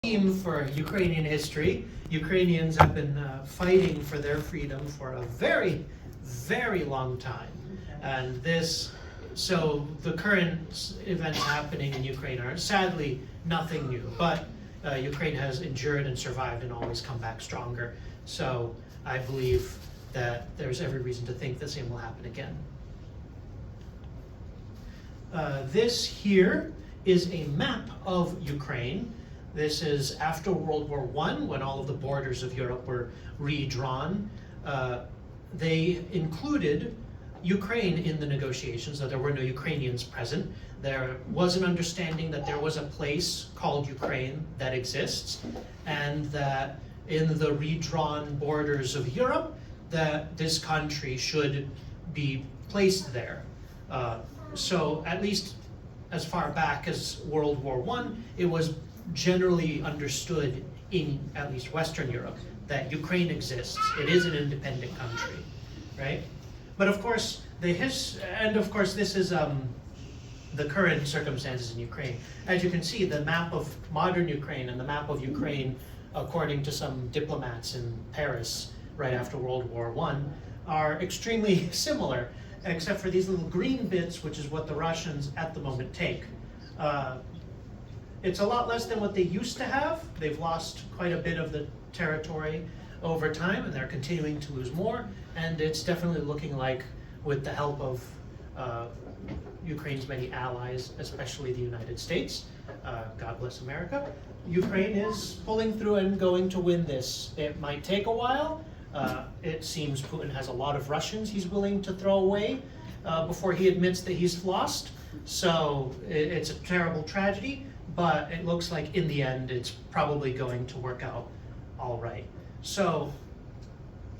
theme for Ukrainian history. Ukrainians have been fighting for their freedom for a very, very long time. And so the current events happening in Ukraine are sadly nothing new, but Ukraine has endured and survived and always come back stronger. So I believe that there's every reason to think the same will happen again. This here is a map of Ukraine. This is after World War I, when all of the borders of Europe were redrawn. They included Ukraine in the negotiations, though there were no Ukrainians present. There was an understanding that there was a place called Ukraine that exists, and that in the redrawn borders of Europe, that this country should be placed there. So at least as far back as World War I, it was generally understood in at least Western Europe that Ukraine exists. It is an independent country, right? But of course, this is the current circumstances in Ukraine. As you can see, the map of modern Ukraine and the map of Ukraine, according to some diplomats in Paris right after World War I, are extremely similar, except for these little green bits, which is what the Russians at the moment take. It's a lot less than what they used to have. They've lost quite a bit of the territory over time, and they're continuing to lose more. And it's definitely looking like, with the help of Ukraine's many allies, especially the United States, God bless America, Ukraine is pulling through and going to win this. It might take a while. It seems Putin has a lot of Russians he's willing to throw away before he admits that he's lost. So it's a terrible tragedy, but it looks like in the end it's probably going to work out all right. So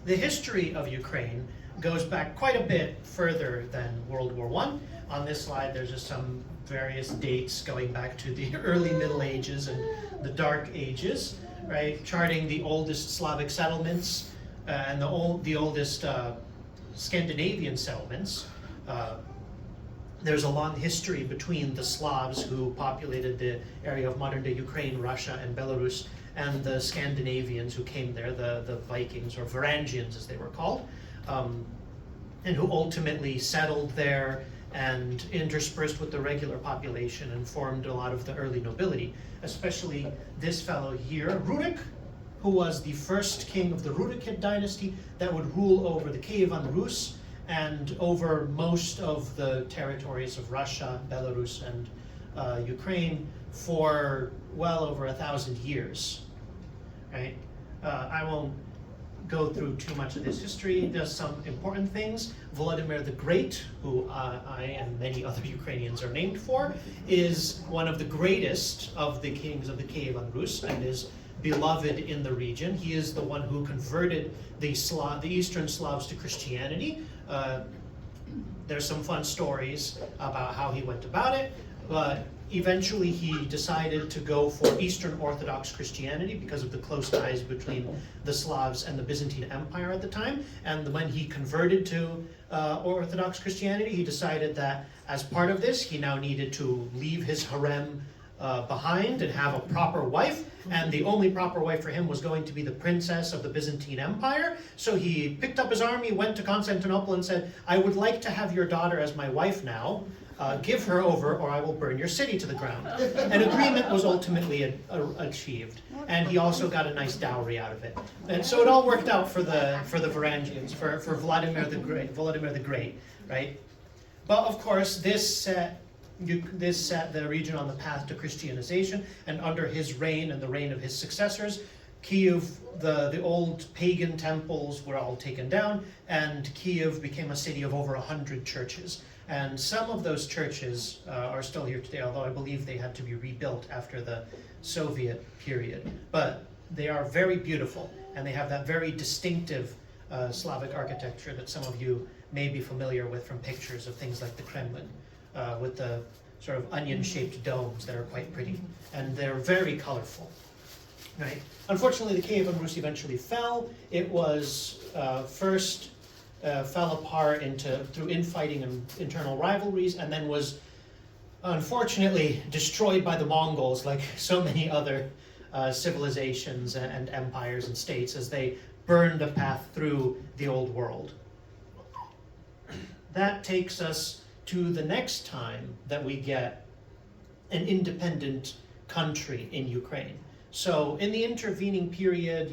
the history of Ukraine goes back quite a bit further than World War I. On this slide, there's just some various dates going back to the early Middle Ages and the Dark Ages, right? Charting the oldest Slavic settlements and the oldest Scandinavian settlements. There's a long history between the Slavs who populated the area of modern-day Ukraine, Russia, and Belarus, and the Scandinavians who came there, the Vikings, or Varangians as they were called, and who ultimately settled there and interspersed with the regular population and formed a lot of the early nobility, especially this fellow here, Rurik, who was the first king of the Rurikid dynasty that would rule over the Kievan Rus and over most of the territories of Russia, Belarus, and Ukraine for well over 1,000 years, right? I won't go through too much of this history. There's some important things. Volodymyr the Great, who I and many other Ukrainians are named for, is one of the greatest of the kings of the Kievan Rus and is beloved in the region. He is the one who converted the Eastern Slavs to Christianity. There's some fun stories about how he went about it, but eventually he decided to go for Eastern Orthodox Christianity because of the close ties between the Slavs and the Byzantine Empire at the time. And when he converted to Orthodox Christianity, he decided that as part of this, he now needed to leave his harem behind and have a proper wife, and the only proper wife for him was going to be the princess of the Byzantine Empire. So he picked up his army, went to Constantinople and said, "I would like to have your daughter as my wife now. Give her over or I will burn your city to the ground." An agreement was ultimately achieved, and he also got a nice dowry out of it. And so it all worked out for the Varangians, for Volodymyr the Great, right? But of course, this set the region on the path to Christianization, and under his reign and the reign of his successors, Kiev, the old pagan temples were all taken down, and Kiev became a city of over 100 churches. And some of those churches are still here today, although I believe they had to be rebuilt after the Soviet period. But they are very beautiful, and they have that very distinctive Slavic architecture that some of you may be familiar with from pictures of things like the Kremlin, with the sort of onion-shaped domes that are quite pretty, and they're very colorful, right? Unfortunately, the Kievan Rus eventually fell. It was first fell apart through infighting and internal rivalries, and then was unfortunately destroyed by the Mongols, like so many other civilizations and empires and states as they burned a path through the old world. That takes us to the next time that we get an independent country in Ukraine. So in the intervening period,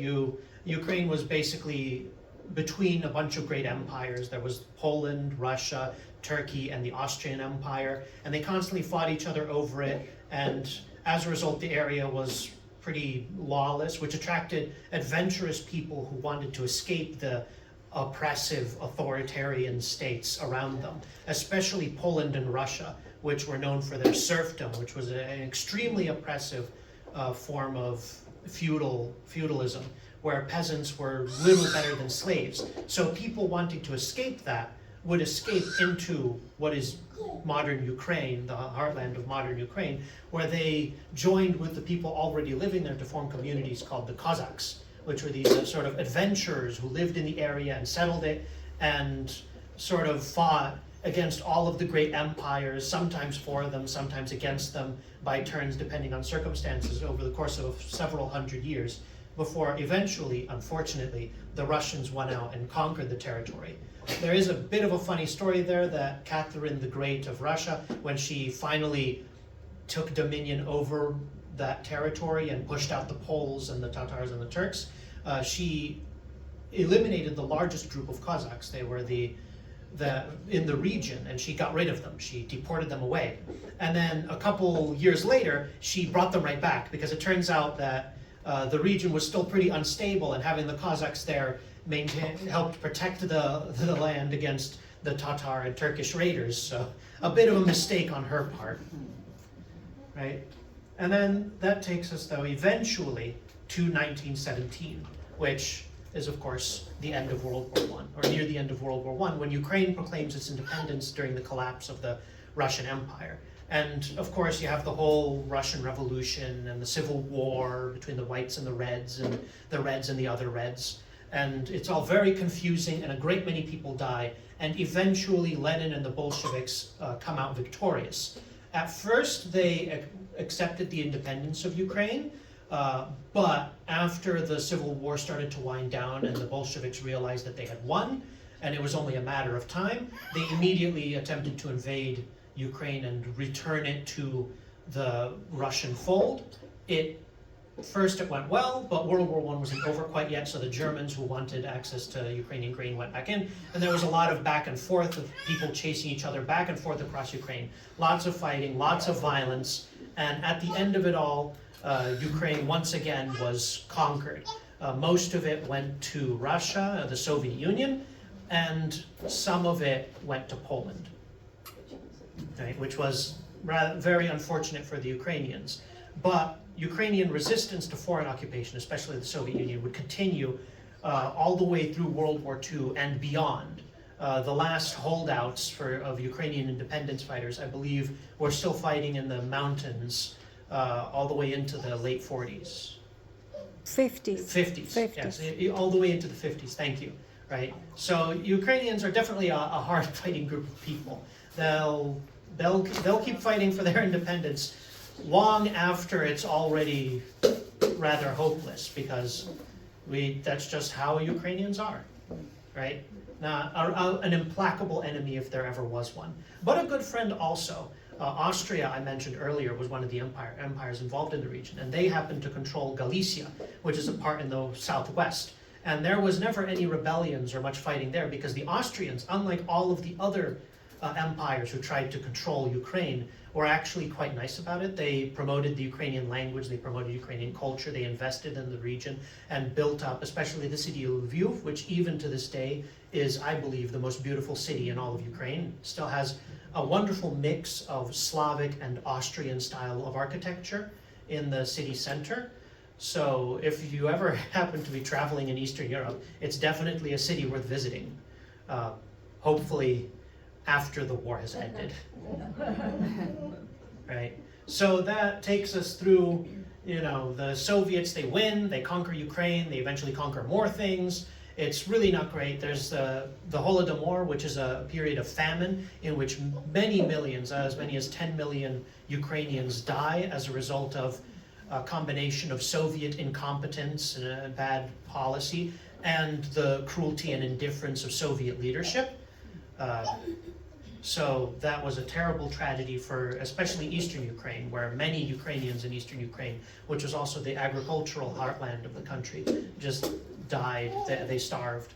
Ukraine was basically between a bunch of great empires. There was Poland, Russia, Turkey, and the Austrian Empire, and they constantly fought each other over it, and as a result, the area was pretty lawless, which attracted adventurous people who wanted to escape the oppressive authoritarian states around them, especially Poland and Russia, which were known for their serfdom, which was an extremely oppressive form of feudalism, where peasants were little better than slaves. So people wanting to escape that would escape into what is modern Ukraine, the heartland of modern Ukraine, where they joined with the people already living there to form communities called the Cossacks, which were these sort of adventurers who lived in the area and settled it and sort of fought against all of the great empires, sometimes for them, sometimes against them, by turns depending on circumstances over the course of several hundred years, before eventually, unfortunately, the Russians won out and conquered the territory. There is a bit of a funny story there that Catherine the Great of Russia, when she finally took dominion over that territory and pushed out the Poles and the Tatars and the Turks, she eliminated the largest group of Cossacks. They were in the region, and she got rid of them. She deported them away. And then a couple years later, she brought them right back, because it turns out that the region was still pretty unstable, and having the Cossacks there helped protect the land against the Tatar and Turkish raiders. So a bit of a mistake on her part, right? And then that takes us, though, eventually to 1917, which is, of course, the end of World War I, or near the end of World War I, when Ukraine proclaims its independence during the collapse of the Russian Empire. And, of course, you have the whole Russian Revolution and the Civil War between the whites and the reds and the other reds. And it's all very confusing, and a great many people die. And eventually, Lenin and the Bolsheviks come out victorious. At first, they accepted the independence of Ukraine, but after the Civil War started to wind down and the Bolsheviks realized that they had won, and it was only a matter of time, they immediately attempted to invade Ukraine and return it to the Russian fold. First it went well, but World War I wasn't over quite yet, so the Germans who wanted access to Ukrainian grain went back in, and there was a lot of back and forth of people chasing each other back and forth across Ukraine. Lots of fighting, lots of violence, and at the end of it all, Ukraine once again was conquered. Most of it went to Russia, the Soviet Union, and some of it went to Poland, right, which was very unfortunate for the Ukrainians. But Ukrainian resistance to foreign occupation, especially the Soviet Union, would continue all the way through World War II and beyond. The last holdouts of Ukrainian independence fighters, I believe, were still fighting in the mountains all the way into the late 40s. 50s. 50s, yes, all the way into the 50s, thank you, right? So Ukrainians are definitely a hard-fighting group of people. They'll keep fighting for their independence long after it's already rather hopeless, because that's just how Ukrainians are, right? Now, an implacable enemy if there ever was one, but a good friend also. Austria, I mentioned earlier, was one of the empires involved in the region, and they happened to control Galicia, which is a part in the southwest. And there was never any rebellions or much fighting there, because the Austrians, unlike all of the other empires who tried to control Ukraine, were actually quite nice about it. They promoted the Ukrainian language, they promoted Ukrainian culture, they invested in the region and built up, especially the city of Lviv, which even to this day is, I believe, the most beautiful city in all of Ukraine. Still has a wonderful mix of Slavic and Austrian style of architecture in the city center. So if you ever happen to be traveling in Eastern Europe, it's definitely a city worth visiting. Hopefully after the war has ended. Right? So that takes us through, the Soviets, they win, they conquer Ukraine, they eventually conquer more things. It's really not great. There's the Holodomor, which is a period of famine in which many millions, as many as 10 million Ukrainians die as a result of a combination of Soviet incompetence and bad policy and the cruelty and indifference of Soviet leadership. So that was a terrible tragedy for especially Eastern Ukraine, where many Ukrainians in Eastern Ukraine, which was also the agricultural heartland of the country, just died. They starved.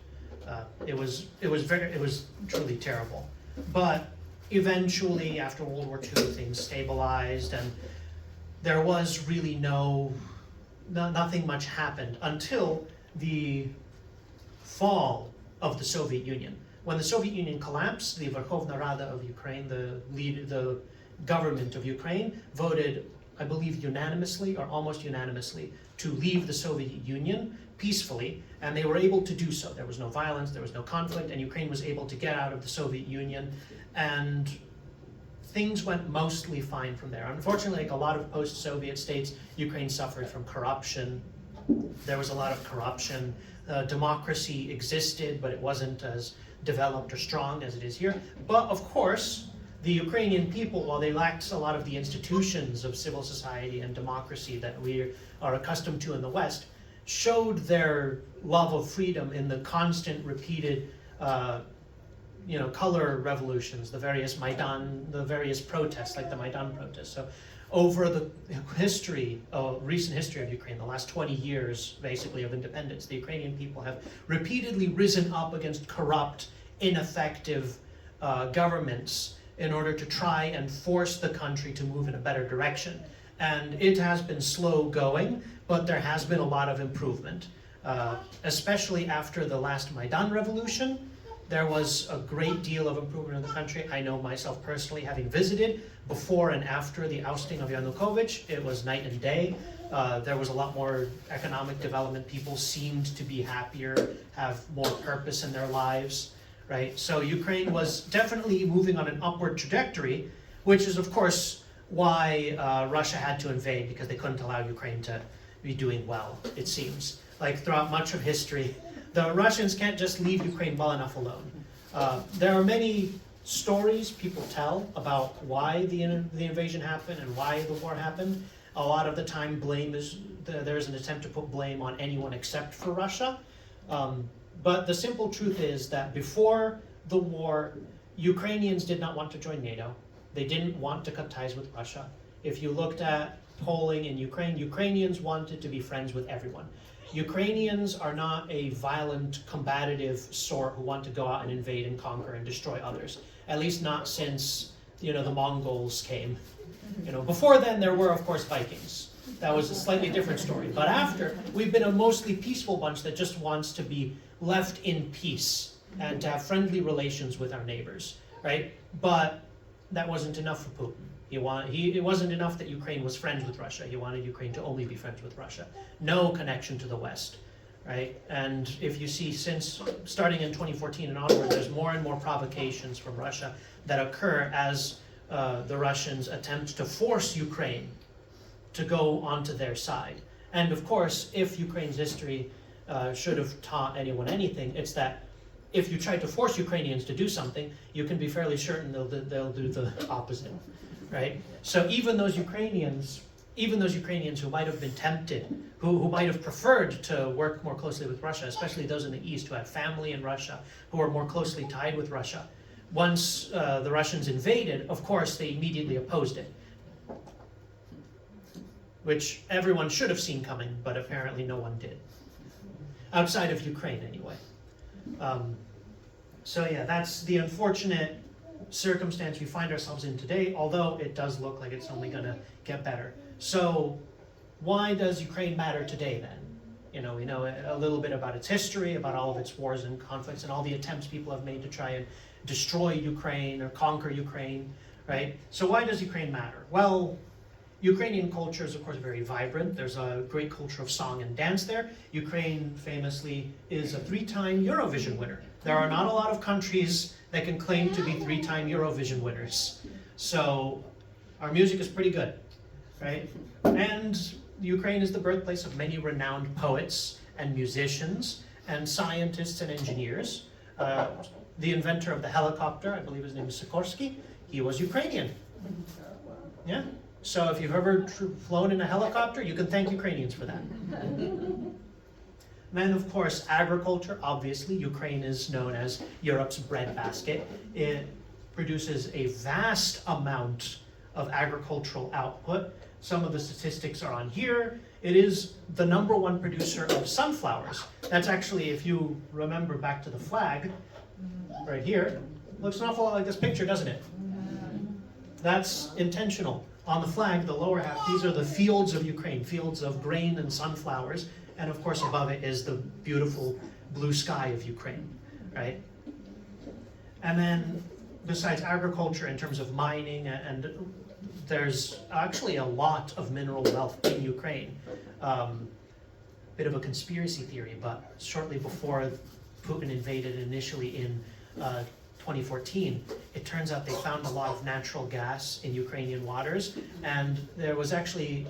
It was truly terrible. But eventually, after World War II, things stabilized, and there was really nothing much happened until the fall of the Soviet Union. When the Soviet Union collapsed, the Verkhovna Rada of Ukraine, the government of Ukraine, voted, I believe unanimously or almost unanimously, to leave the Soviet Union peacefully, and they were able to do so. There was no violence, there was no conflict, and Ukraine was able to get out of the Soviet Union, and things went mostly fine from there. Unfortunately, like a lot of post-Soviet states, Ukraine suffered from corruption. There was a lot of corruption. Democracy existed, but it wasn't as developed or strong as it is here. But of course, the Ukrainian people, while they lacked a lot of the institutions of civil society and democracy that we are accustomed to in the West, showed their love of freedom in the constant repeated color revolutions, the various protests, like the Maidan protests. So over the recent history of Ukraine, the last 20 years, basically, of independence, the Ukrainian people have repeatedly risen up against corrupt, ineffective governments in order to try and force the country to move in a better direction. And it has been slow going, but there has been a lot of improvement, especially after the last Maidan revolution. There was a great deal of improvement in the country. I know myself personally, having visited before and after the ousting of Yanukovych, it was night and day. There was a lot more economic development. People seemed to be happier, have more purpose in their lives, right? So Ukraine was definitely moving on an upward trajectory, which is, of course, why Russia had to invade, because they couldn't allow Ukraine to be doing well, it seems. Like throughout much of history, the Russians can't just leave Ukraine well enough alone. There are many stories people tell about why the invasion happened and why the war happened. A lot of the time, there's an attempt to put blame on anyone except for Russia. But the simple truth is that before the war, Ukrainians did not want to join NATO. They didn't want to cut ties with Russia. If you looked at polling in Ukraine, Ukrainians wanted to be friends with everyone. Ukrainians are not a violent, combative sort who want to go out and invade and conquer and destroy others. At least not since, the Mongols came. Before then, there were, of course, Vikings. That was a slightly different story. But after, we've been a mostly peaceful bunch that just wants to be left in peace and to have friendly relations with our neighbors, right? But that wasn't enough for Putin. It wasn't enough that Ukraine was friends with Russia. He wanted Ukraine to only be friends with Russia. No connection to the West, right? And if you see, since starting in 2014 and onward, there's more and more provocations from Russia that occur as the Russians attempt to force Ukraine to go onto their side. And of course, if Ukraine's history should have taught anyone anything, it's that if you try to force Ukrainians to do something, you can be fairly certain they'll do the opposite. Right? So even those Ukrainians who might have been tempted, who might have preferred to work more closely with Russia, especially those in the East who had family in Russia, who are more closely tied with Russia, once the Russians invaded, of course, they immediately opposed it, which everyone should have seen coming, but apparently no one did. Outside of Ukraine, anyway. So yeah, that's the unfortunate circumstance we find ourselves in today, although it does look like it's only going to get better. So why does Ukraine matter today then? We know a little bit about its history, about all of its wars and conflicts, and all the attempts people have made to try and destroy Ukraine or conquer Ukraine, right? So why does Ukraine matter? Well, Ukrainian culture is, of course, very vibrant. There's a great culture of song and dance there. Ukraine, famously, is a 3-time Eurovision winner. There are not a lot of countries that can claim to be 3-time Eurovision winners. So our music is pretty good, right? And Ukraine is the birthplace of many renowned poets and musicians and scientists and engineers. The inventor of the helicopter, I believe his name is Sikorsky, he was Ukrainian. Yeah. So if you've ever flown in a helicopter, you can thank Ukrainians for that. Then, of course, agriculture. Obviously, Ukraine is known as Europe's breadbasket. It produces a vast amount of agricultural output. Some of the statistics are on here. It is the #1 producer of sunflowers. That's actually, if you remember back to the flag, right here, looks an awful lot like this picture, doesn't it? That's intentional. On the flag, the lower half, these are the fields of Ukraine, fields of grain and sunflowers. And of course, above it is the beautiful blue sky of Ukraine, right? And then, besides agriculture, in terms of mining, and there's actually a lot of mineral wealth in Ukraine. Bit of a conspiracy theory, but shortly before Putin invaded initially in 2014, it turns out they found a lot of natural gas in Ukrainian waters, and there was actually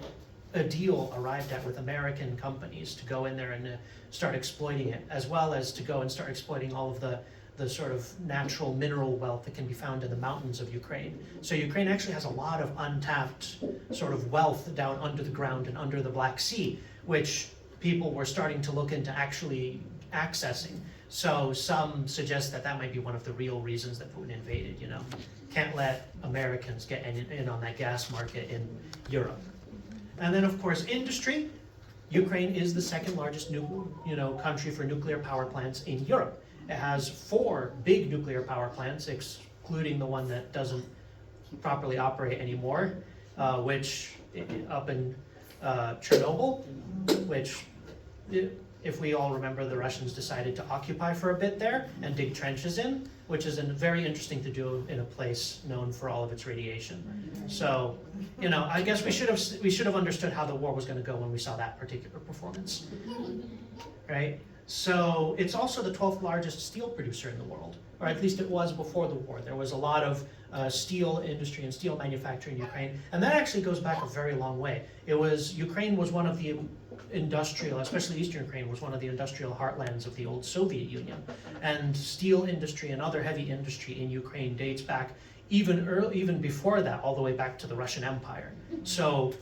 a deal arrived at with American companies to go in there and start exploiting it, as well as to go and start exploiting all of the sort of natural mineral wealth that can be found in the mountains of Ukraine. So Ukraine actually has a lot of untapped sort of wealth down under the ground and under the Black Sea, which people were starting to look into actually accessing. So some suggest that that might be one of the real reasons that Putin invaded, you know. Can't let Americans get in on that gas market in Europe. And then, of course, industry. Ukraine is the second largest country for nuclear power plants in Europe. It has 4 big nuclear power plants, excluding the one that doesn't properly operate anymore, which up in Chernobyl, which, if we all remember, the Russians decided to occupy for a bit there and dig trenches in, which is very interesting to do in a place known for all of its radiation. So, I guess we should have understood how the war was going to go when we saw that particular performance, right? So it's also the 12th largest steel producer in the world, or at least it was before the war. There was a lot of steel industry and steel manufacturing in Ukraine, and that actually goes back a very long way. Ukraine was one of the industrial, especially Eastern Ukraine, was one of the industrial heartlands of the old Soviet Union. And steel industry and other heavy industry in Ukraine dates back even before that, all the way back to the Russian Empire. So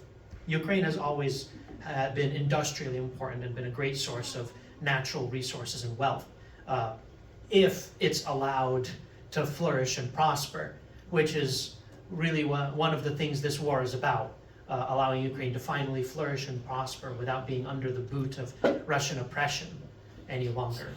Ukraine has always been industrially important and been a great source of natural resources and wealth, if it's allowed to flourish and prosper, which is really one of the things this war is about. Allowing Ukraine to finally flourish and prosper without being under the boot of Russian oppression any longer.